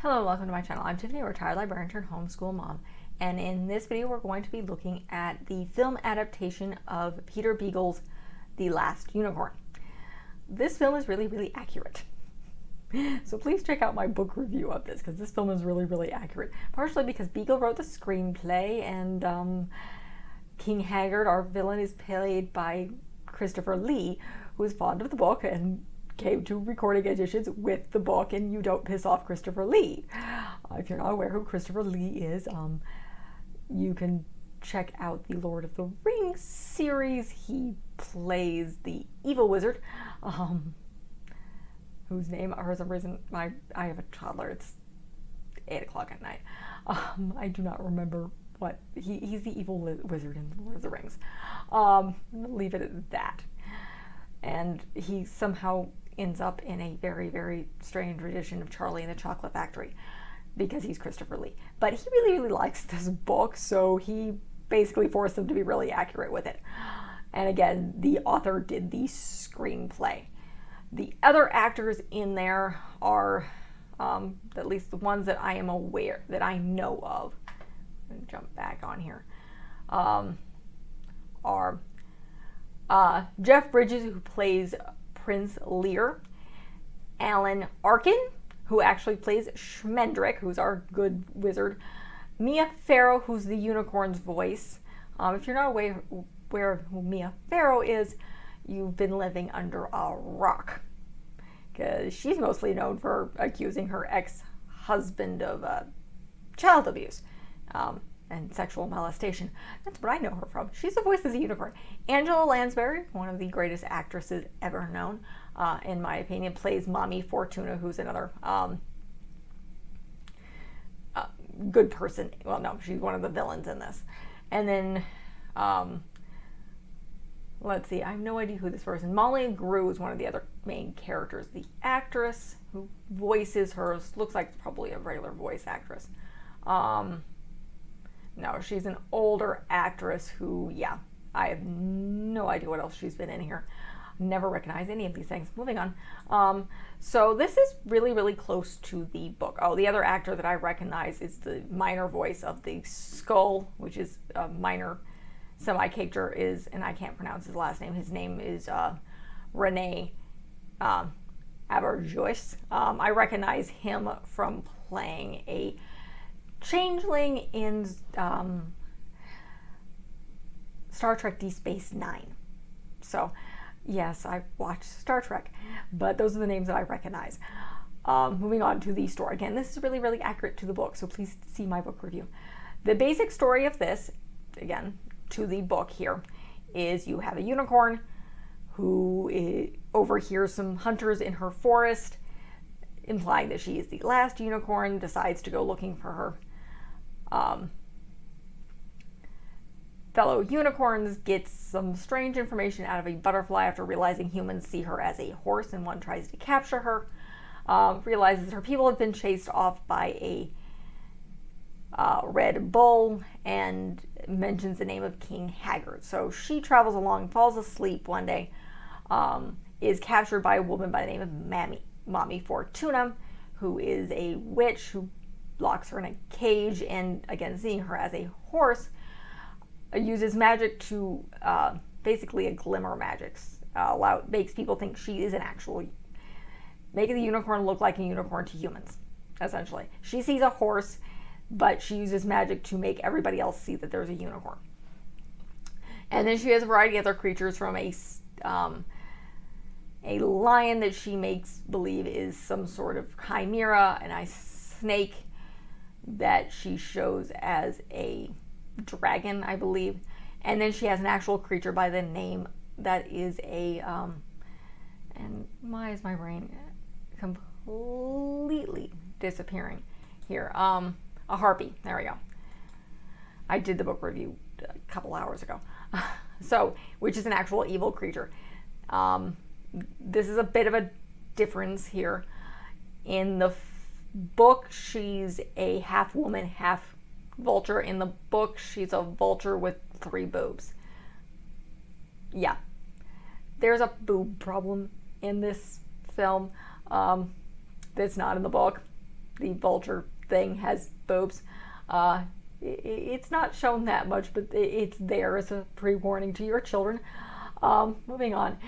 Hello, welcome to my channel. I'm Tiffany, a retired librarian turned homeschool mom, and in this video we're going to be looking at the film adaptation of Peter Beagle's The Last Unicorn. This film is really accurate. So please check out my book review of this, because this film is really accurate. Partially because Beagle wrote the screenplay, and King Haggard, our villain, is played by Christopher Lee, who is fond of the book and came to recording editions with the book, and you don't piss off Christopher Lee. If you're not aware who Christopher Lee is, you can check out the Lord of the Rings series. He plays the evil wizard, whose name has arisen. I have a toddler. It's 8 o'clock at night. I do not remember what he's the evil wizard in the Lord of the Rings. I'm gonna leave it at that. And he somehow ends up in a very strange edition of Charlie and the Chocolate Factory because he's Christopher Lee. But he really likes this book, so he basically forced them to be really accurate with it. And again, the author did the screenplay. The other actors in there are, at least the ones that I am aware, that I know of, I'm gonna jump back on here, are Jeff Bridges, who plays Prince Lear, Alan Arkin, who actually plays Schmendrick, who's our good wizard, Mia Farrow, who's the unicorn's voice. If you're not aware of who Mia Farrow is, you've been living under a rock, because she's mostly known for accusing her ex-husband of child abuse and sexual molestation. That's what I know her from. She's the voice of the unicorn. Angela Lansbury, one of the greatest actresses ever known, in my opinion, plays Mommy Fortuna, who's another good person. Well, no, she's one of the villains in this. And then, let's see, I have no idea who this person. Molly Grew is one of the other main characters. The actress who voices her looks like probably a regular voice actress. No, she's an older actress who, yeah, I have no idea what else she's been in here. Never recognize any of these things. Moving on. So this is really close to the book. Oh, the other actor that I recognize is the minor voice of the Skull, which is a minor semi-character, and I can't pronounce his last name. His name is Rene Auberjois. I recognize him from playing a changeling in Star Trek Deep Space Nine. So, yes, I watched Star Trek, but those are the names that I recognize. Moving on to the story. Again, this is really accurate to the book, so please see my book review. The basic story of this, again, to the book here, is you have a unicorn who overhears some hunters in her forest, implying that she is the last unicorn, decides to go looking for her fellow unicorns, gets some strange information out of a butterfly after realizing humans see her as a horse, and one tries to capture her, realizes her people have been chased off by a red bull, and mentions the name of King Haggard. So she travels along, falls asleep one day, is captured by a woman by the name of Mommy Fortuna, who is a witch who locks her in a cage, and again, seeing her as a horse, uses magic to, basically a glimmer magic, makes people think she is an actual, making the unicorn look like a unicorn to humans, essentially. She sees a horse, but she uses magic to make everybody else see that there's a unicorn. And then she has a variety of other creatures, from a lion that she makes believe is some sort of chimera, and a snake that she shows as a dragon, I believe. And then she has an actual creature by the name that is a, and why is my brain completely disappearing here? A harpy. There we go. I did the book review a couple hours ago. So, which is an actual evil creature. This is a bit of a difference here. In the book, she's a half woman, half vulture. In the book, she's a vulture with 3 boobs. Yeah. There's a boob problem in this film that's not in the book. the vulture thing has boobs. It's not shown that much, but it's there as a pre-warning to your children. Moving on.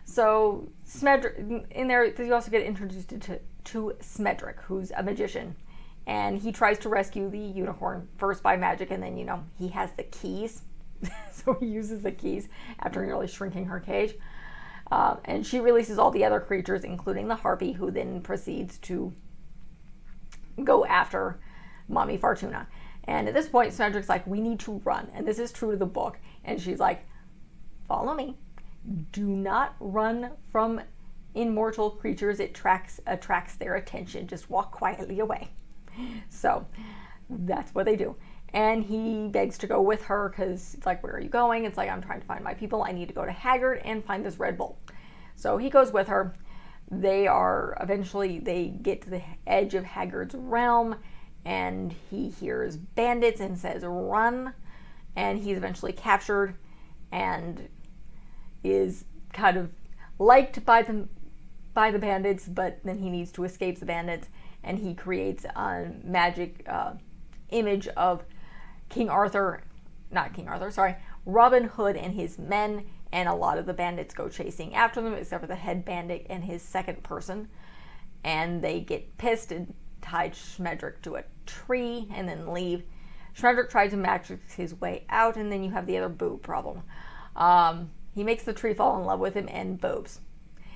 So Smedrick, in there, you also get introduced to Smedrick, who's a magician. And he tries to rescue the unicorn, first by magic, and then, he has the keys. So he uses the keys after nearly shrinking her cage. And she releases all the other creatures, including the harpy, who then proceeds to go after Mommy Fortuna. And at this point, Smedrick's like, we need to run. And this is true to the book. And she's like, follow me. Do not run from immortal creatures. It attracts their attention. Just walk quietly away. So that's what they do. And he begs to go with her because it's like, where are you going? It's like, I'm trying to find my people. I need to go to Haggard and find this red bull. So he goes with her. They get to the edge of Haggard's realm, and he hears bandits and says, run. And he's eventually captured and is kind of liked by the bandits, but then he needs to escape the bandits, and he creates a magic image of Robin Hood and his men, and a lot of the bandits go chasing after them, except for the head bandit and his second person, and they get pissed and tie Smedrick to a tree and then leave. Smedrick tries to magic his way out, and then you have the other boob problem. He makes the tree fall in love with him, and boobs.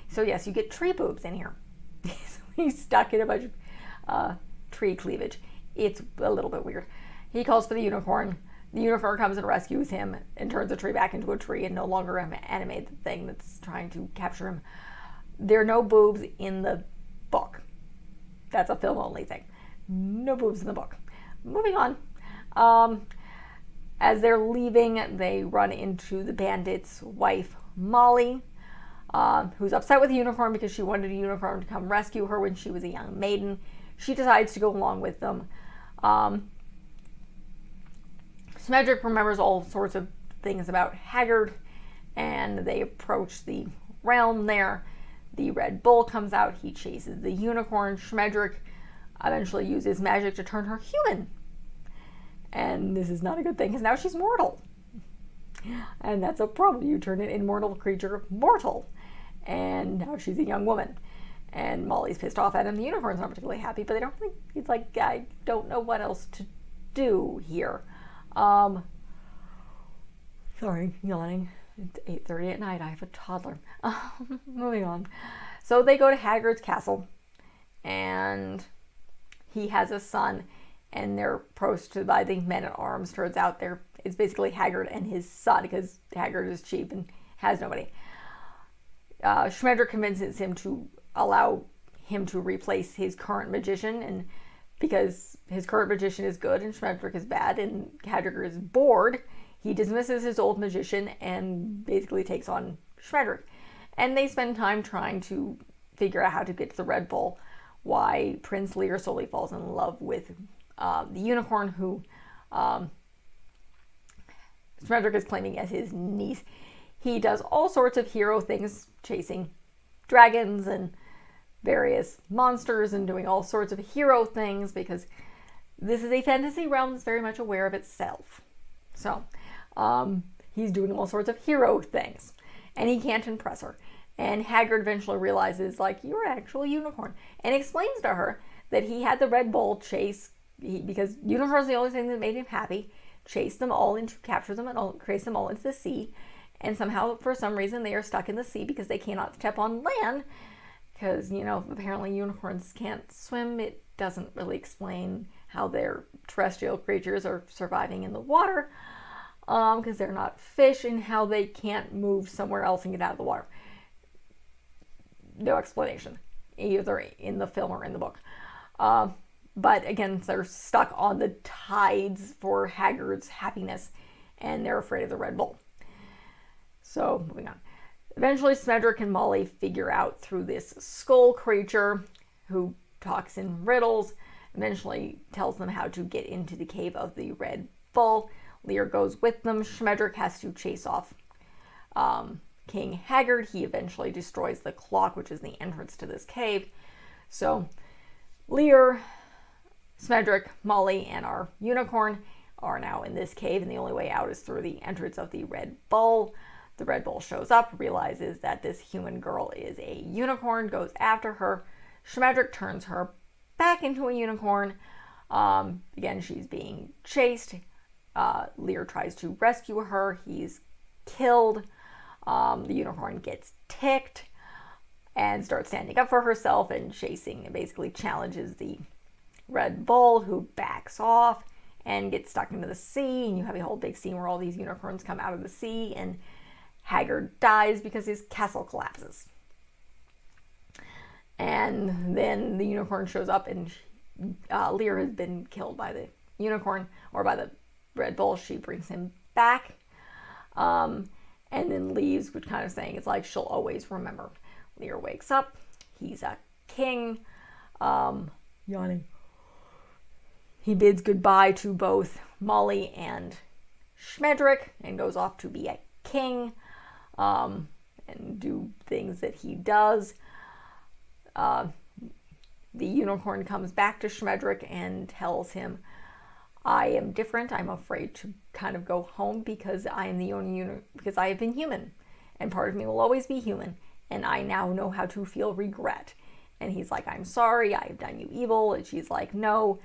So yes, you get tree boobs in here. So he's stuck in a bunch of tree cleavage. It's a little bit weird. He calls for the unicorn. The unicorn comes and rescues him and turns the tree back into a tree and no longer an animated thing that's trying to capture him. There are no boobs in the book. That's a film-only thing. No boobs in the book. Moving on. As they're leaving, they run into the bandit's wife, Molly, who's upset with the unicorn because she wanted a unicorn to come rescue her when she was a young maiden. She decides to go along with them. Smedrick remembers all sorts of things about Haggard, and they approach the realm there. The Red Bull comes out. He chases the unicorn. Smedrick eventually uses magic to turn her human. And this is not a good thing, because now she's mortal. And that's a problem. You turn an immortal creature mortal. And now she's a young woman. And Molly's pissed off at him. The unicorn's not particularly happy, but they don't think, it's like, I don't know what else to do here. Sorry, yawning. It's 8:30 at night. I have a toddler. Moving on. So they go to Haggard's castle, and he has a son, and they're approached by the men-at-arms. Turns out it's basically Haggard and his son, because Haggard is cheap and has nobody. Smedrick convinces him to allow him to replace his current magician, and because his current magician is good and Smedrick is bad and Haggard is bored, he dismisses his old magician and basically takes on Smedrick. And they spend time trying to figure out how to get to the Red Bull, why Prince Lear slowly falls in love with the unicorn, who Smedrick is claiming as his niece. He does all sorts of hero things, chasing dragons and various monsters and doing all sorts of hero things, because this is a fantasy realm that's very much aware of itself. So he's doing all sorts of hero things, and he can't impress her. And Haggard eventually realizes, like, you're an actual unicorn, and explains to her that he had the Red Bull because unicorns are the only thing that made him happy, chase them all capture them and chase them all into the sea. And somehow, for some reason, they are stuck in the sea because they cannot step on land. Because, apparently unicorns can't swim. It doesn't really explain how their terrestrial creatures are surviving in the water. Because they're not fish, and how they can't move somewhere else and get out of the water. No explanation, either in the film or in the book. But again, they're stuck on the tides for Haggard's happiness, and they're afraid of the Red Bull. So, moving on. Eventually, Smedrick and Molly figure out through this skull creature, who talks in riddles, eventually tells them how to get into the cave of the Red Bull. Lear goes with them. Smedrick has to chase off King Haggard. He eventually destroys the clock, which is the entrance to this cave. So Lear Smedrick, Molly, and our unicorn are now in this cave, and the only way out is through the entrance of the Red Bull. The Red Bull shows up, realizes that this human girl is a unicorn, goes after her. Smedrick turns her back into a unicorn. Again, she's being chased. Lear tries to rescue her. He's killed. The unicorn gets ticked and starts standing up for herself and chasing and basically challenges the Red Bull, who backs off and gets stuck into the sea. And you have a whole big scene where all these unicorns come out of the sea, and Haggard dies because his castle collapses. And then the unicorn shows up, and Lear has been killed by the unicorn, or by the Red Bull. She brings him back, and then leaves, which kind of saying it's like she'll always remember. Lear wakes up. He's a king. Yawning. He bids goodbye to both Molly and Smedrick and goes off to be a king, and do things that he does. The unicorn comes back to Smedrick and tells him, I am different. I'm afraid to kind of go home because I am the only because I have been human, and part of me will always be human, and I now know how to feel regret. And he's like, I'm sorry, I have done you evil. And she's like, no,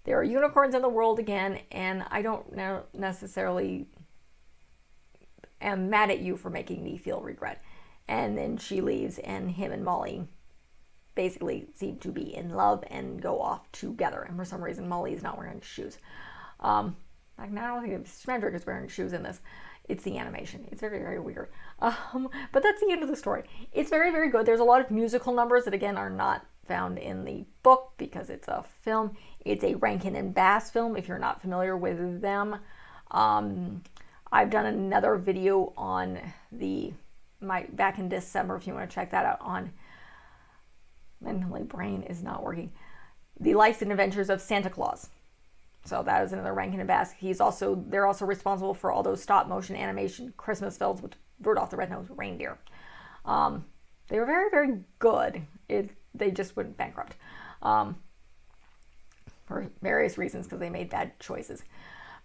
there are unicorns in the world again, and I don't necessarily am mad at you for making me feel regret. And then she leaves, and him and Molly basically seem to be in love and go off together. And for some reason, Molly is not wearing shoes. I don't think Smedrick is wearing shoes in this. It's the animation. It's very, very weird. But that's the end of the story. It's very, very good. There's a lot of musical numbers that, again, are not found in the book because it's a film. It's a Rankin and Bass film, if you're not familiar with them. I've done another video on back in December, if you want to check that out, on, my brain is not working, The Life and Adventures of Santa Claus. So that is another Rankin and Bass. They're also responsible for all those stop motion animation Christmas films with Rudolph the Red-Nosed Reindeer. They were very, very good. They just went bankrupt for various reasons because they made bad choices.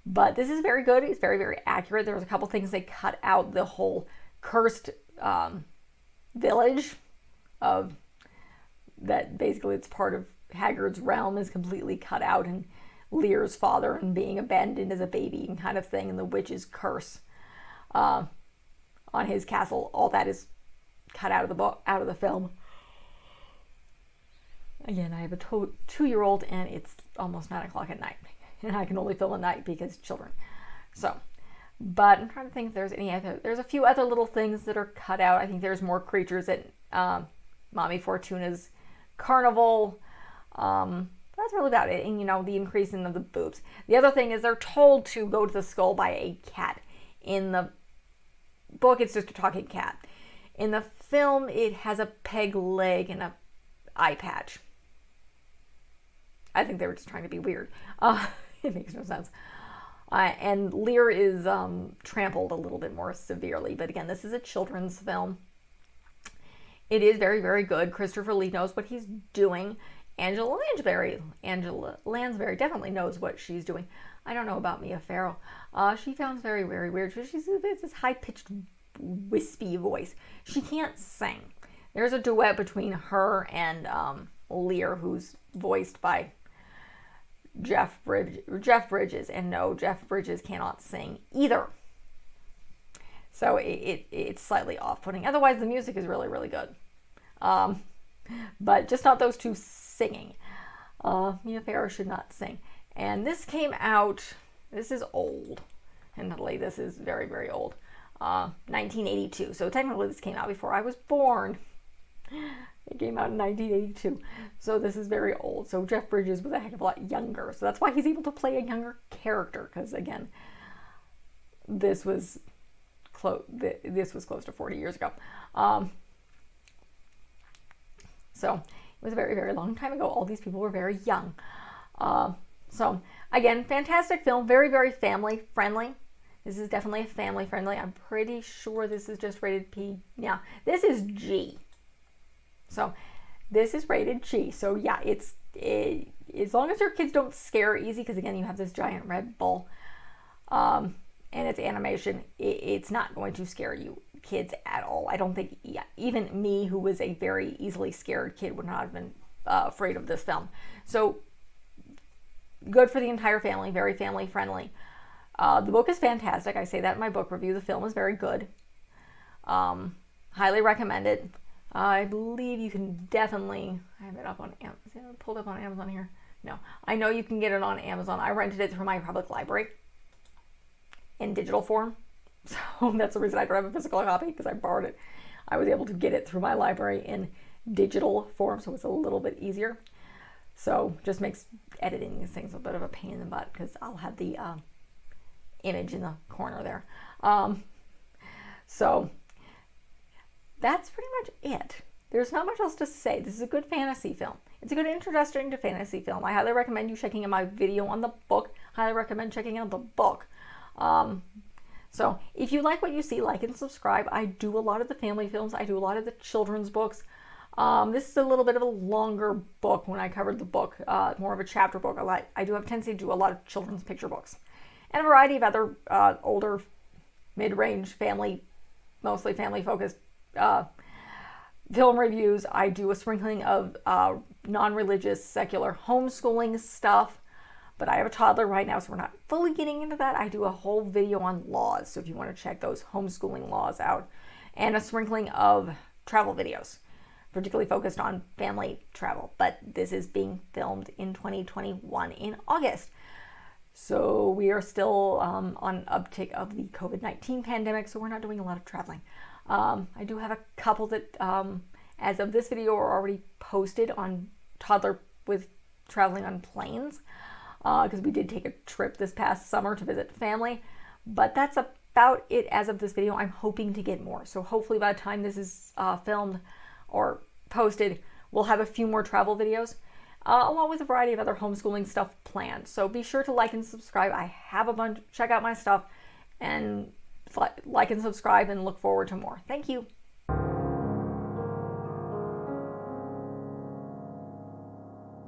But this is very good. It's very, very accurate. There was a couple things they cut out. The whole cursed village of that, basically it's part of Haggard's realm, is completely cut out, and Lear's father and being abandoned as a baby and kind of thing, and the witch's curse on his castle, all that is cut out of the book, out of the film. Again, I have a 2-year-old, and it's almost 9 o'clock at night, and I can only film at night because children. So, but I'm trying to think if there's any other. There's a few other little things that are cut out. I think there's more creatures at Mommy Fortuna's carnival. That's really about it. And, the increasing of the boobs. The other thing is they're told to go to the skull by a cat. In the book, it's just a talking cat. In the film, it has a peg leg and a eye patch. I think they were just trying to be weird. It makes no sense. And Lear is trampled a little bit more severely. But again, this is a children's film. It is very, very good. Christopher Lee knows what he's doing. Angela Lansbury definitely knows what she's doing. I don't know about Mia Farrow. She sounds very, very weird. She's this high-pitched, wispy voice. She can't sing. There's a duet between her and Lear, who's voiced by Jeff Bridges. And no, Jeff Bridges cannot sing either. So it's slightly off-putting. Otherwise, the music is really, really good. But just not those two singing. Mia Farrow should not sing. And this came out, this is old. Admittedly, this is very, very old. 1982. So technically this came out before I was born. It came out in 1982. So this is very old. So Jeff Bridges was a heck of a lot younger. So that's why he's able to play a younger character. Because again, this was close to 40 years ago. So it was a very, very long time ago. All these people were very young. So again, fantastic film. Very, very family friendly. This is definitely a family friendly. I'm pretty sure this is just rated P. Yeah, this is G. So this is rated G. So yeah, it's as long as your kids don't scare easy, because again, you have this giant red bull, and it's animation, it's not going to scare you kids at all. I don't think, even me, who was a very easily scared kid, would not have been afraid of this film. So good for the entire family, very family friendly. The book is fantastic. I say that in my book review. The film is very good. Highly recommend it. I believe you can definitely, I have it up on Amazon. Is it pulled up on Amazon here? No. I know you can get it on Amazon. I rented it through my public library in digital form. So that's the reason I don't have a physical copy, because I borrowed it. I was able to get it through my library in digital form, so it's a little bit easier. So just makes editing these things a bit of a pain in the butt, because I'll have the image in the corner there. So that's pretty much it. There's not much else to say. This is a good fantasy film. It's a good introduction to fantasy film. I highly recommend you checking out my video on the book. Highly recommend checking out the book. So if you like what you see, like and subscribe. I do a lot of the family films. I do a lot of the children's books. This is a little bit of a longer book when I covered the book, more of a chapter book. I do have a tendency to do a lot of children's picture books and a variety of other older, mid-range family, mostly family-focused film reviews. I do a sprinkling of non-religious, secular homeschooling stuff, but I have a toddler right now, so we're not fully getting into that. I do a whole video on laws, so if you want to check those homeschooling laws out, and a sprinkling of travel videos, particularly focused on family travel. But this is being filmed in 2021 in August. So we are still on uptick of the COVID-19 pandemic, so we're not doing a lot of traveling. I do have a couple that, as of this video, are already posted on toddler with traveling on planes, because we did take a trip this past summer to visit family. But that's about it as of this video. I'm hoping to get more. So hopefully by the time this is filmed or posted, we'll have a few more travel videos, along with a variety of other homeschooling stuff planned. So be sure to like and subscribe. I have a bunch. Check out my stuff and like and subscribe, and look forward to more. Thank you.